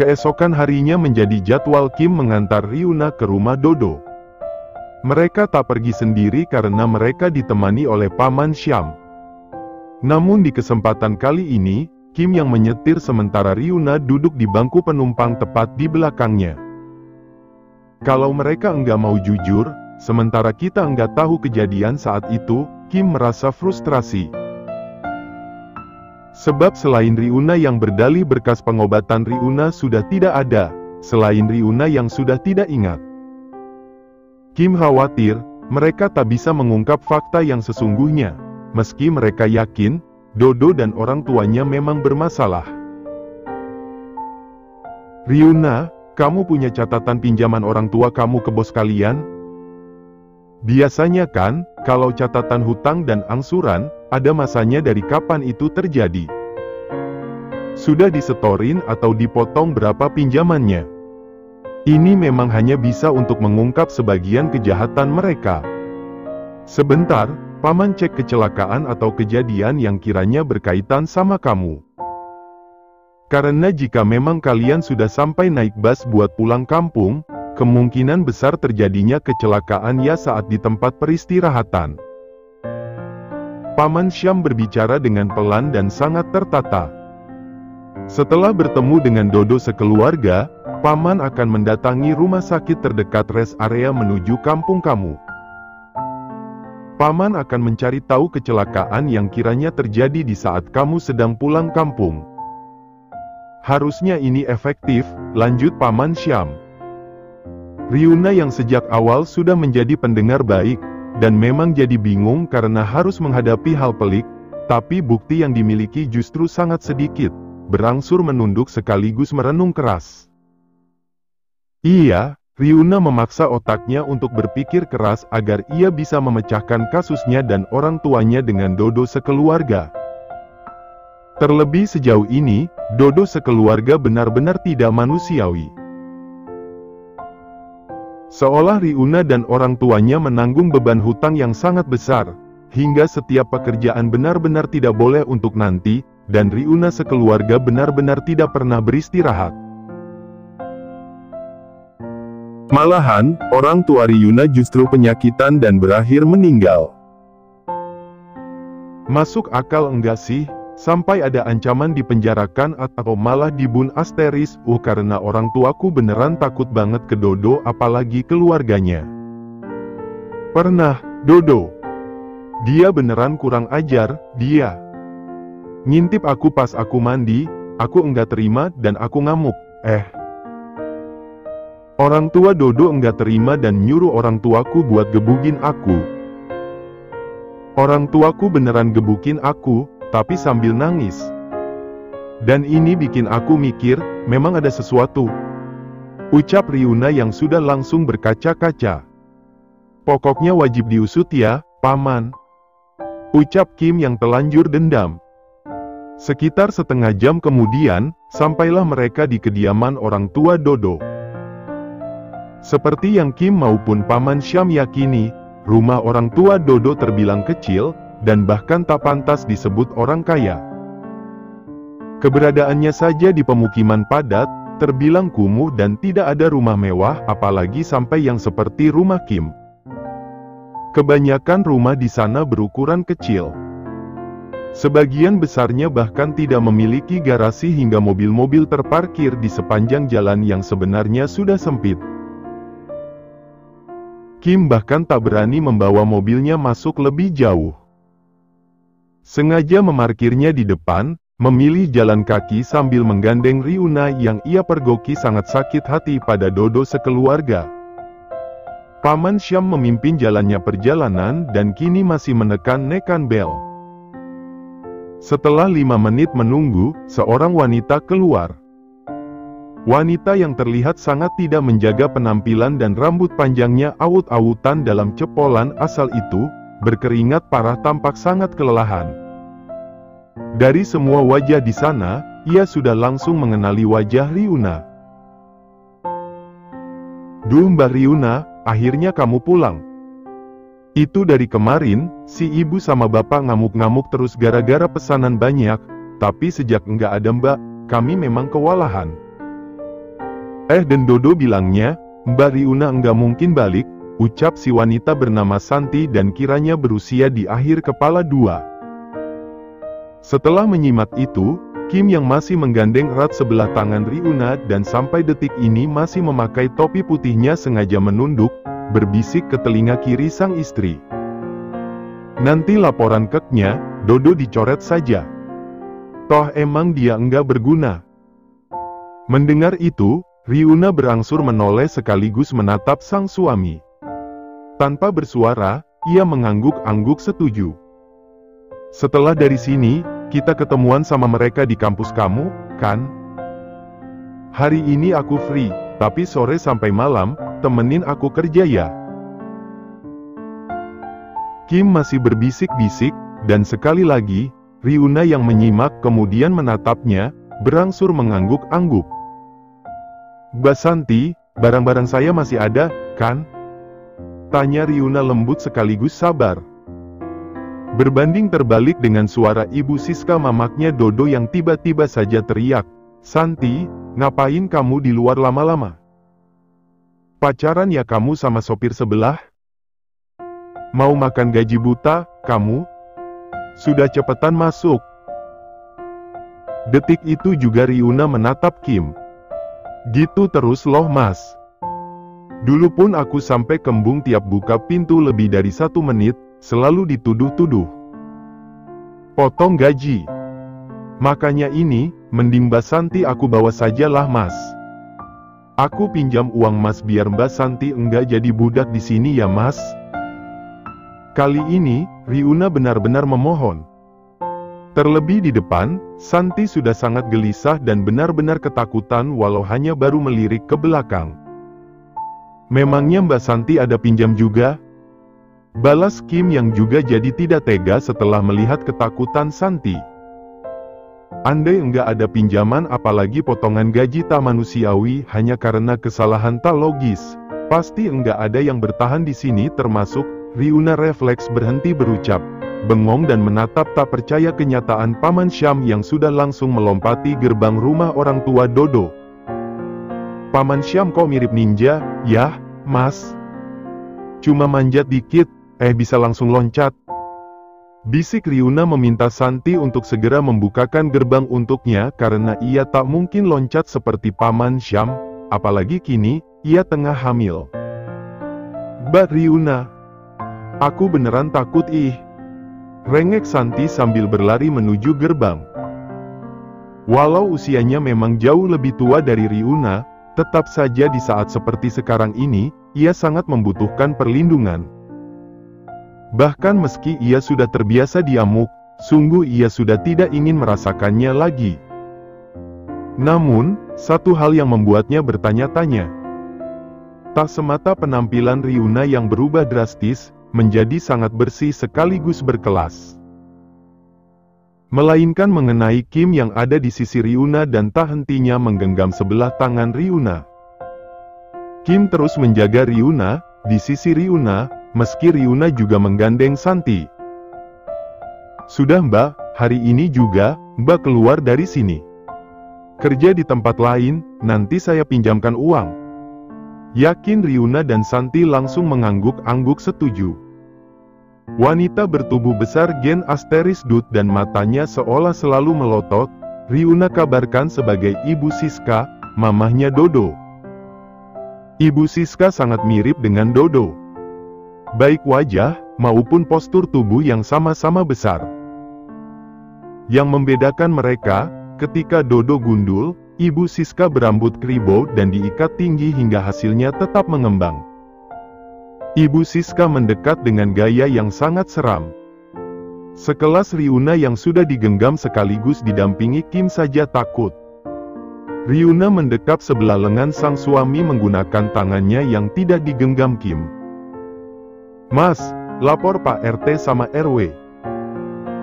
Keesokan harinya menjadi jadwal Kim mengantar Ryuna ke rumah Dodo. Mereka tak pergi sendiri karena mereka ditemani oleh Paman Syam. Namun di kesempatan kali ini, Kim yang menyetir sementara Ryuna duduk di bangku penumpang tepat di belakangnya. Kalau mereka enggak mau jujur, sementara kita enggak tahu kejadian saat itu, Kim merasa frustrasi. Sebab selain Ryuna yang berdalih berkas pengobatan Ryuna sudah tidak ada, selain Ryuna yang sudah tidak ingat. Kim khawatir, mereka tak bisa mengungkap fakta yang sesungguhnya, meski mereka yakin, Dodo dan orang tuanya memang bermasalah. Ryuna, kamu punya catatan pinjaman orang tua kamu ke bos kalian? Biasanya kan, kalau catatan hutang dan angsuran, ada masanya dari kapan itu terjadi. Sudah disetorin atau dipotong berapa pinjamannya. Ini memang hanya bisa untuk mengungkap sebagian kejahatan mereka. Sebentar, Paman cek kecelakaan atau kejadian yang kiranya berkaitan sama kamu. Karena jika memang kalian sudah sampai naik bus buat pulang kampung, kemungkinan besar terjadinya kecelakaan ya saat di tempat peristirahatan. Paman Syam berbicara dengan pelan dan sangat tertata. Setelah bertemu dengan Dodo sekeluarga, Paman akan mendatangi rumah sakit terdekat rest area menuju kampung kamu. Paman akan mencari tahu kecelakaan yang kiranya terjadi di saat kamu sedang pulang kampung. Harusnya ini efektif, lanjut Paman Syam. Ryuna yang sejak awal sudah menjadi pendengar baik, dan memang jadi bingung karena harus menghadapi hal pelik, tapi bukti yang dimiliki justru sangat sedikit, berangsur menunduk sekaligus merenung keras. Iya, Ryuna memaksa otaknya untuk berpikir keras agar ia bisa memecahkan kasusnya dan orang tuanya dengan Dodo sekeluarga. Terlebih sejauh ini, Dodo sekeluarga benar-benar tidak manusiawi. Seolah Ryuna dan orang tuanya menanggung beban hutang yang sangat besar, hingga setiap pekerjaan benar-benar tidak boleh untuk nanti, dan Ryuna sekeluarga benar-benar tidak pernah beristirahat. Malahan, orang tua Ryuna justru penyakitan dan berakhir meninggal. Masuk akal enggak sih? Sampai ada ancaman dipenjarakan atau malah dibunuh asteris, karena orang tuaku beneran takut banget ke Dodo apalagi keluarganya. Pernah, Dodo. Dia beneran kurang ajar, dia. Ngintip aku pas aku mandi, aku enggak terima dan aku ngamuk, Orang tua Dodo enggak terima dan nyuruh orang tuaku buat gebukin aku. Orang tuaku beneran gebukin aku, tapi sambil nangis. Dan ini bikin aku mikir, memang ada sesuatu. Ucap Ryuna yang sudah langsung berkaca-kaca. Pokoknya wajib diusut ya, Paman. Ucap Kim yang telanjur dendam. Sekitar setengah jam kemudian, sampailah mereka di kediaman orang tua Dodo. Seperti yang Kim maupun Paman Syam yakini, rumah orang tua Dodo terbilang kecil, dan bahkan tak pantas disebut orang kaya. Keberadaannya saja di pemukiman padat, terbilang kumuh dan tidak ada rumah mewah apalagi sampai yang seperti rumah Kim. Kebanyakan rumah di sana berukuran kecil. Sebagian besarnya bahkan tidak memiliki garasi hingga mobil-mobil terparkir di sepanjang jalan yang sebenarnya sudah sempit. Kim bahkan tak berani membawa mobilnya masuk lebih jauh. Sengaja memarkirnya di depan, memilih jalan kaki sambil menggandeng Ryuna yang ia pergoki sangat sakit hati pada Dodo sekeluarga. Paman Syam memimpin jalannya perjalanan dan kini masih menekan nekan bel. Setelah 5 menit menunggu, seorang wanita keluar. Wanita yang terlihat sangat tidak menjaga penampilan dan rambut panjangnya awut-awutan dalam cepolan asal itu, berkeringat parah tampak sangat kelelahan. Dari semua wajah di sana, ia sudah langsung mengenali wajah Ryuna. Duh Mbak Ryuna, akhirnya kamu pulang. Itu dari kemarin, si ibu sama bapak ngamuk-ngamuk terus gara-gara pesanan banyak, tapi sejak enggak ada Mbak, kami memang kewalahan. Dan Dodo bilangnya, Mbak Riuna enggak mungkin balik, ucap si wanita bernama Santi dan kiranya berusia di akhir kepala 2. Setelah menyimak itu, Kim yang masih menggandeng erat sebelah tangan Riuna dan sampai detik ini masih memakai topi putihnya sengaja menunduk, berbisik ke telinga kiri sang istri. Nanti laporan keknya, Dodo dicoret saja. Toh emang dia enggak berguna. Mendengar itu, Riuna berangsur menoleh sekaligus menatap sang suami. Tanpa bersuara, ia mengangguk-angguk setuju. Setelah dari sini, kita ketemuan sama mereka di kampus kamu, kan? Hari ini aku free, tapi sore sampai malam, temenin aku kerja ya. Kim masih berbisik-bisik, dan sekali lagi, Riuna yang menyimak kemudian menatapnya, berangsur mengangguk-angguk. Mbak Santi, barang-barang saya masih ada, kan? Tanya Riuna lembut sekaligus sabar. Berbanding terbalik dengan suara Ibu Siska mamaknya Dodo yang tiba-tiba saja teriak, Santi, ngapain kamu di luar lama-lama? Pacaran ya kamu sama sopir sebelah? Mau makan gaji buta, kamu? Sudah cepetan masuk. Detik itu juga Riuna menatap Kim. Gitu terus loh mas. Dulu pun aku sampai kembung tiap buka pintu lebih dari 1 menit, selalu dituduh-tuduh potong gaji. Makanya ini, mending Mbak Santi aku bawa sajalah mas. Aku pinjam uang mas biar Mbak Santi enggak jadi budak di sini ya mas. Kali ini, Riuna benar-benar memohon. Terlebih di depan, Santi sudah sangat gelisah dan benar-benar ketakutan walau hanya baru melirik ke belakang. Memangnya Mbak Santi ada pinjam juga? Balas Kim yang juga jadi tidak tega setelah melihat ketakutan Santi. Andai enggak ada pinjaman apalagi potongan gaji tak manusiawi hanya karena kesalahan tak logis, pasti enggak ada yang bertahan di sini termasuk, Riuna refleks berhenti berucap. Bengong dan menatap tak percaya kenyataan Paman Syam yang sudah langsung melompati gerbang rumah orang tua Dodo. Paman Syam kok mirip ninja, ya, mas? Cuma manjat dikit, bisa langsung loncat. Bisik Riuna meminta Santi untuk segera membukakan gerbang untuknya karena ia tak mungkin loncat seperti Paman Syam, apalagi kini, ia tengah hamil. Mbak Riuna, aku beneran takut ih. Rengek Santi sambil berlari menuju gerbang. Walau usianya memang jauh lebih tua dari Riuna, tetap saja di saat seperti sekarang ini, ia sangat membutuhkan perlindungan. Bahkan meski ia sudah terbiasa diamuk, sungguh ia sudah tidak ingin merasakannya lagi. Namun, satu hal yang membuatnya bertanya-tanya. Tak semata penampilan Riuna yang berubah drastis, menjadi sangat bersih sekaligus berkelas. Melainkan mengenai Kim yang ada di sisi Riuna dan tak hentinya menggenggam sebelah tangan Riuna. Kim terus menjaga Riuna, di sisi Riuna, meski Riuna juga menggandeng Santi. Sudah mbak, hari ini juga, mbak keluar dari sini. Kerja di tempat lain, nanti saya pinjamkan uang. Yakin Riuna dan Santi langsung mengangguk-angguk setuju. Wanita bertubuh besar gen asteris dut dan matanya seolah selalu melotot, Riuna kabarkan sebagai Ibu Siska, mamahnya Dodo. Ibu Siska sangat mirip dengan Dodo. Baik wajah, maupun postur tubuh yang sama-sama besar. Yang membedakan mereka, ketika Dodo gundul, Ibu Siska berambut kribo dan diikat tinggi hingga hasilnya tetap mengembang. Ibu Siska mendekat dengan gaya yang sangat seram. Sekelas Riuna yang sudah digenggam sekaligus didampingi Kim saja takut. Riuna mendekap sebelah lengan sang suami menggunakan tangannya yang tidak digenggam Kim. Mas, lapor Pak RT sama RW.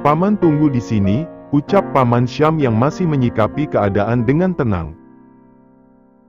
Paman tunggu di sini, ucap Paman Syam yang masih menyikapi keadaan dengan tenang.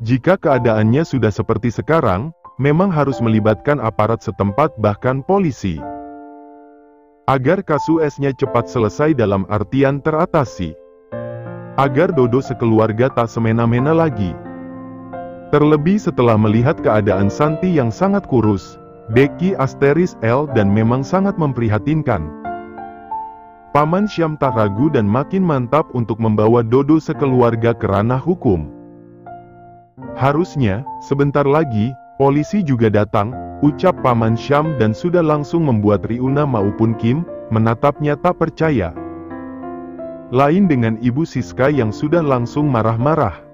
Jika keadaannya sudah seperti sekarang, memang harus melibatkan aparat setempat bahkan polisi. Agar kasusnya cepat selesai dalam artian teratasi. Agar Dodo sekeluarga tak semena-mena lagi. Terlebih setelah melihat keadaan Santi yang sangat kurus, Deki Asteris L dan memang sangat memprihatinkan. Paman Syam tak ragu dan makin mantap untuk membawa Dodo sekeluarga ke ranah hukum. Harusnya, sebentar lagi, polisi juga datang, ucap Paman Syam dan sudah langsung membuat Riuna maupun Kim menatapnya tak percaya. Lain dengan Ibu Siska yang sudah langsung marah-marah.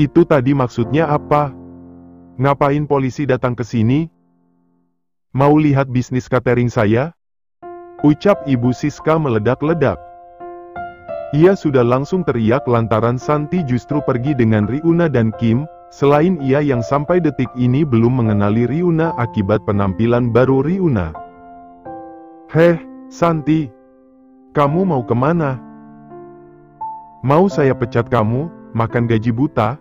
Itu tadi maksudnya apa? Ngapain polisi datang ke sini? Mau lihat bisnis catering saya? Ucap Ibu Siska meledak-ledak. Ia sudah langsung teriak lantaran Santi justru pergi dengan Riuna dan Kim, selain ia yang sampai detik ini belum mengenali Riuna akibat penampilan baru Riuna. Heh, Santi. Kamu mau kemana? Mau saya pecat kamu, makan gaji buta?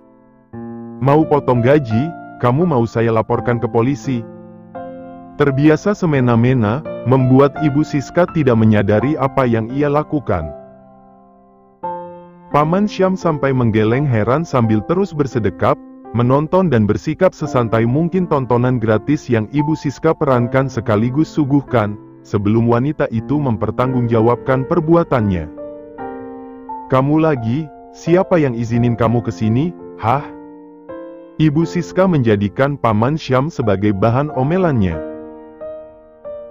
Mau potong gaji, kamu mau saya laporkan ke polisi? Terbiasa semena-mena, membuat Ibu Siska tidak menyadari apa yang ia lakukan. Paman Syam sampai menggeleng heran sambil terus bersedekap, menonton dan bersikap sesantai mungkin tontonan gratis yang Ibu Siska perankan sekaligus suguhkan, sebelum wanita itu mempertanggungjawabkan perbuatannya. Kamu lagi, siapa yang izinin kamu ke sini, hah? Ibu Siska menjadikan Paman Syam sebagai bahan omelannya.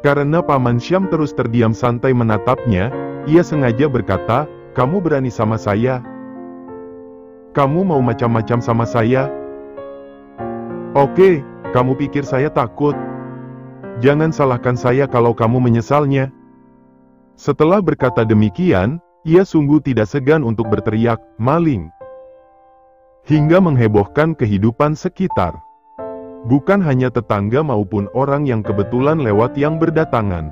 Karena Paman Syam terus terdiam santai menatapnya, ia sengaja berkata, kamu berani sama saya? Kamu mau macam-macam sama saya? Oke, kamu pikir saya takut? Jangan salahkan saya kalau kamu menyesalnya. Setelah berkata demikian, ia sungguh tidak segan untuk berteriak, maling. Hingga menghebohkan kehidupan sekitar. Bukan hanya tetangga maupun orang yang kebetulan lewat yang berdatangan.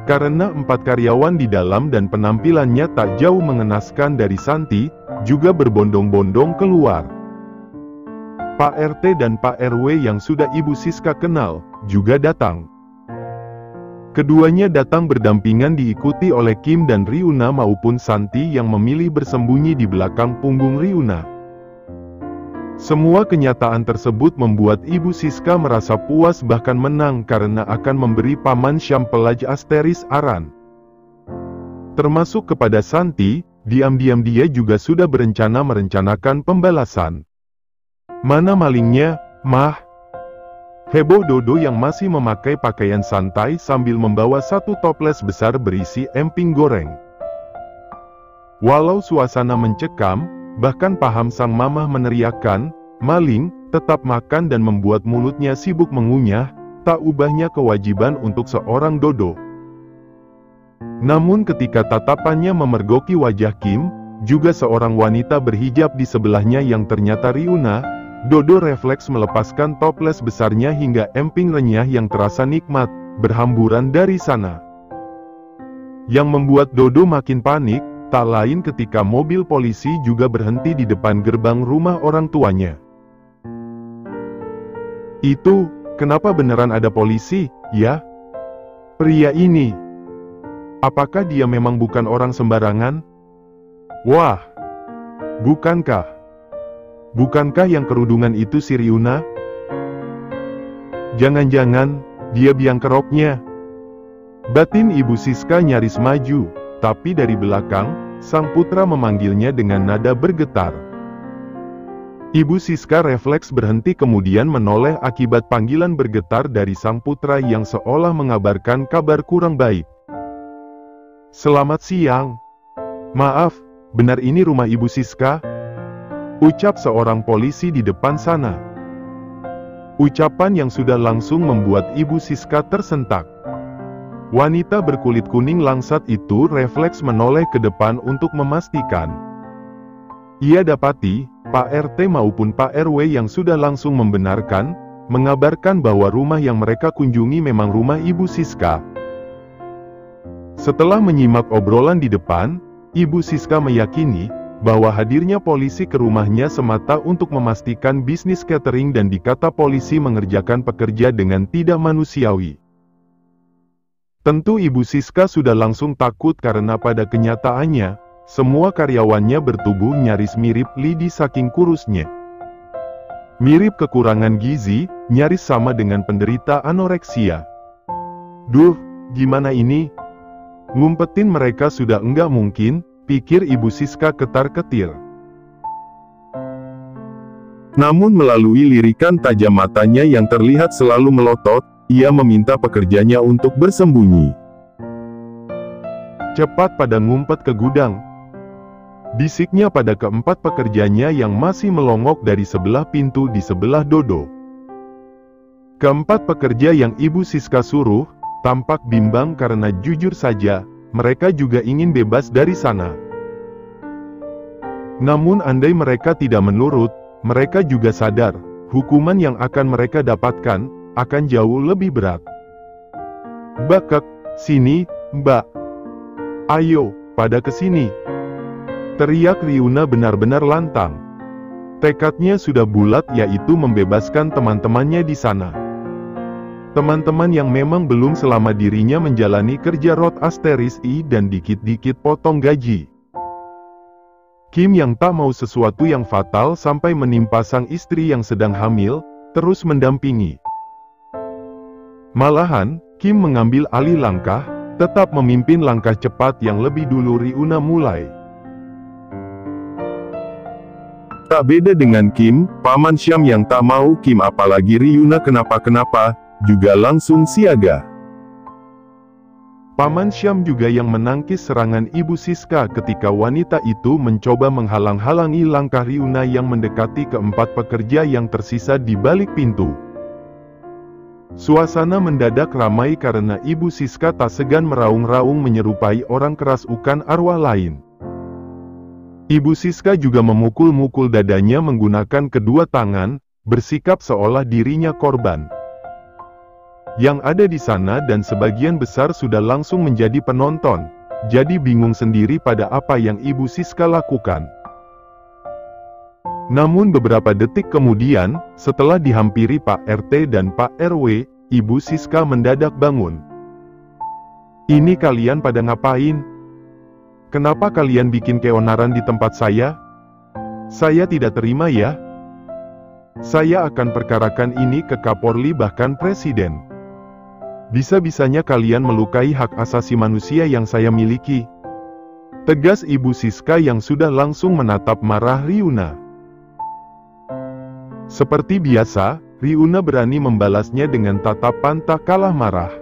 Karena 4 karyawan di dalam dan penampilannya tak jauh mengenaskan dari Santi, juga berbondong-bondong keluar. Pak RT dan Pak RW yang sudah Ibu Siska kenal, juga datang. Keduanya datang berdampingan diikuti oleh Kim dan Riuna maupun Santi yang memilih bersembunyi di belakang punggung Riuna. Semua kenyataan tersebut membuat Ibu Siska merasa puas bahkan menang karena akan memberi Paman Syam pelaj Asteris Aran. Termasuk kepada Santi, diam-diam dia juga sudah merencanakan pembalasan. Mana malingnya, Mah? Heboh Dodo yang masih memakai pakaian santai sambil membawa satu toples besar berisi emping goreng. Walau suasana mencekam, bahkan paham sang mamah meneriakkan, maling, tetap makan dan membuat mulutnya sibuk mengunyah, tak ubahnya kewajiban untuk seorang Dodo. Namun ketika tatapannya memergoki wajah Kim, juga seorang wanita berhijab di sebelahnya yang ternyata Riuna, Dodo refleks melepaskan toples besarnya hingga emping renyah yang terasa nikmat, berhamburan dari sana. Yang membuat Dodo makin panik, tak lain ketika mobil polisi juga berhenti di depan gerbang rumah orang tuanya. Itu, kenapa beneran ada polisi, ya? Pria ini. Apakah dia memang bukan orang sembarangan? Wah! Bukankah? Bukankah yang kerudungan itu si Riuna? Jangan-jangan, dia biang keroknya. Batin Ibu Siska nyaris maju, tapi dari belakang, sang putra memanggilnya dengan nada bergetar. Ibu Siska refleks berhenti kemudian menoleh akibat panggilan bergetar dari sang putra yang seolah mengabarkan kabar kurang baik. Selamat siang. Maaf, benar ini rumah Ibu Siska? Ucap seorang polisi di depan sana. Ucapan yang sudah langsung membuat Ibu Siska tersentak. Wanita berkulit kuning langsat itu refleks menoleh ke depan untuk memastikan. Ia dapati, Pak RT maupun Pak RW yang sudah langsung membenarkan, mengabarkan bahwa rumah yang mereka kunjungi memang rumah Ibu Siska. Setelah menyimak obrolan di depan, Ibu Siska meyakini, bahwa hadirnya polisi ke rumahnya semata untuk memastikan bisnis catering dan dikata polisi mengerjakan pekerja dengan tidak manusiawi. Tentu Ibu Siska sudah langsung takut karena pada kenyataannya, semua karyawannya bertubuh nyaris mirip lidi saking kurusnya. Mirip kekurangan gizi, nyaris sama dengan penderita anoreksia. Duh, gimana ini? Ngumpetin mereka sudah enggak mungkin, pikir Ibu Siska ketar-ketir. Namun melalui lirikan tajam matanya yang terlihat selalu melotot, ia meminta pekerjanya untuk bersembunyi. Cepat pada ngumpet ke gudang, bisiknya pada keempat pekerjanya yang masih melongok dari sebelah pintu di sebelah Dodo. Keempat pekerja yang Ibu Siska suruh, tampak bimbang karena jujur saja, mereka juga ingin bebas dari sana. Namun andai mereka tidak menurut, mereka juga sadar, hukuman yang akan mereka dapatkan, akan jauh lebih berat. "Bakek, sini, Mbak. Ayo, pada kesini!" teriak Riuna benar-benar lantang. Tekadnya sudah bulat, yaitu membebaskan teman-temannya di sana. Teman-teman yang memang belum selama dirinya menjalani kerja Rod Asteris I dan dikit-dikit potong gaji. Kim yang tak mau sesuatu yang fatal sampai menimpa sang istri yang sedang hamil, terus mendampingi. Malahan, Kim mengambil alih langkah, tetap memimpin langkah cepat yang lebih dulu Riuna mulai. Tak beda dengan Kim, Paman Syam yang tak mau Kim apalagi Riuna kenapa-kenapa, juga langsung siaga. Paman Syam juga yang menangkis serangan Ibu Siska ketika wanita itu mencoba menghalang-halangi langkah Riuna yang mendekati keempat pekerja yang tersisa di balik pintu. Suasana mendadak ramai karena Ibu Siska tak segan meraung-raung menyerupai orang kerasukan arwah lain. Ibu Siska juga memukul-mukul dadanya menggunakan kedua tangan, bersikap seolah dirinya korban. Yang ada di sana dan sebagian besar sudah langsung menjadi penonton, jadi bingung sendiri pada apa yang Ibu Siska lakukan. Namun beberapa detik kemudian, setelah dihampiri Pak RT dan Pak RW, Ibu Siska mendadak bangun. "Ini kalian pada ngapain? Kenapa kalian bikin keonaran di tempat saya? Saya tidak terima ya. Saya akan perkarakan ini ke Kapolri bahkan Presiden. Bisa-bisanya kalian melukai hak asasi manusia yang saya miliki," tegas Ibu Siska yang sudah langsung menatap marah Riuna. Seperti biasa, Riuna berani membalasnya dengan tatapan tak kalah marah.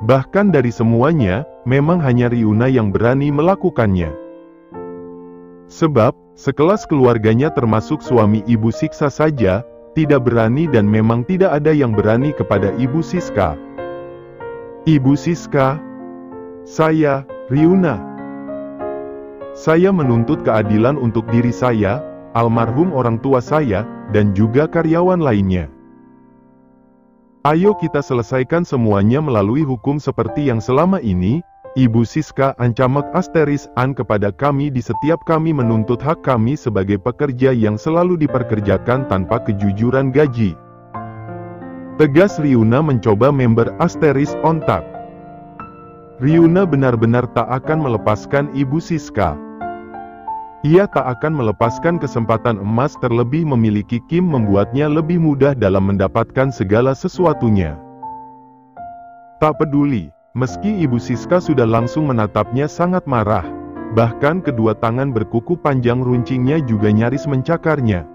Bahkan dari semuanya, memang hanya Riuna yang berani melakukannya. Sebab, sekelas keluarganya termasuk suami Ibu Siska saja, tidak berani dan memang tidak ada yang berani kepada Ibu Siska. "Ibu Siska, saya, Riuna. Saya menuntut keadilan untuk diri saya, almarhum orang tua saya, dan juga karyawan lainnya. Ayo kita selesaikan semuanya melalui hukum seperti yang selama ini, Ibu Siska ancamak Asteris An kepada kami di setiap kami menuntut hak kami sebagai pekerja yang selalu diperkerjakan tanpa kejujuran gaji," tegas Riuna mencoba member Asteris ontak. Riuna benar-benar tak akan melepaskan Ibu Siska. Ia tak akan melepaskan kesempatan emas terlebih memiliki Kim membuatnya lebih mudah dalam mendapatkan segala sesuatunya. Tak peduli, meski Ibu Siska sudah langsung menatapnya sangat marah, bahkan kedua tangan berkuku panjang runcingnya juga nyaris mencakarnya.